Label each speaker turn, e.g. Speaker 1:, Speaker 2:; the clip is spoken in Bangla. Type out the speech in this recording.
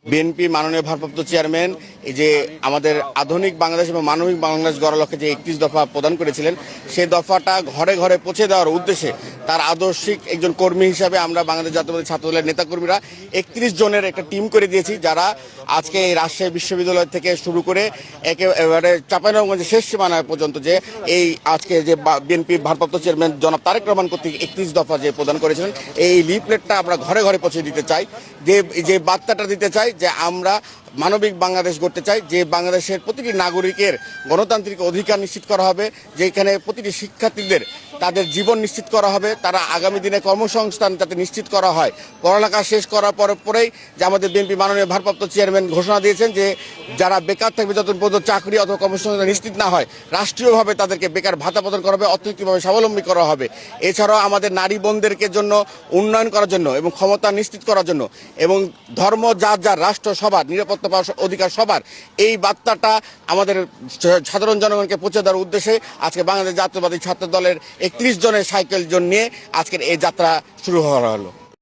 Speaker 1: বিএনপি মাননীয় ভারপ্রাপ্ত চেয়ারম্যান এই যে আমাদের আধুনিক বাংলাদেশ এবং মানবিক বাংলাদেশ গড়ার লক্ষ্যে যে 31 দফা প্রদান করেছিলেন, সেই দফাটা ঘরে ঘরে পৌঁছে দেওয়ার উদ্দেশ্যে তার আদর্শিক একজন কর্মী হিসাবে আমরা বাংলাদেশ জাতীয়তাবাদী ছাত্রদলের নেতাকর্মীরা 31 জনের একটা টিম করে দিয়েছি, যারা আজকে এই রাজশাহী বিশ্ববিদ্যালয় থেকে শুরু করে একেবারে চাঁপাইনবাবগঞ্জের শেষ সীমানা পর্যন্ত যে এই আজকে যে বিএনপি ভারপ্রাপ্ত চেয়ারম্যান জনাব তারেক রহমান কর্তৃক 31 দফা যে প্রদান করেছিলেন, এই লিফলেটটা আমরা ঘরে ঘরে পৌঁছে দিতে চাই। যে বার্তাটা দিতে চাই যে আমরা মানবিক বাংলাদেশ গড়তে চাই, যে বাংলাদেশের প্রতিটি নাগরিকের গণতান্ত্রিক অধিকার নিশ্চিত করা হবে, যেখানে প্রতিটি শিক্ষার্থীদের তাদের জীবন নিশ্চিত করা হবে, তারা আগামী দিনে কর্মসংস্থান যাতে নিশ্চিত করা হয়। পড়ালেখা শেষ করার পরেই যে আমাদের বিএনপি মাননীয় ভারপ্রাপ্ত চেয়ারম্যান ঘোষণা দিয়েছেন যে যারা বেকার থাকবে, যতদিন পর্যন্ত চাকরি অথবা কর্মসংস্থান নিশ্চিত না হয়, রাষ্ট্রীয়ভাবে তাদেরকে বেকার ভাতা প্রদান করা হবে, অর্থনৈতিকভাবে স্বাবলম্বী করা হবে। এছাড়াও আমাদের নারী বোনদেরকে জন্য উন্নয়ন করার জন্য এবং ক্ষমতা নিশ্চিত করার জন্য এবং ধর্ম যার রাষ্ট্র সবার নিরাপত্তা পাওয়ার অধিকার সবার, এই বার্তাটা আমাদের সাধারণ জনগণকে পৌঁছে দেওয়ার উদ্দেশ্যে আজকে বাংলাদেশ জাতীয়তাবাদী ছাত্র দলের 31 জনের সাইকেল নিয়ে আজকের এই যাত্রা শুরু হওয়া হলো।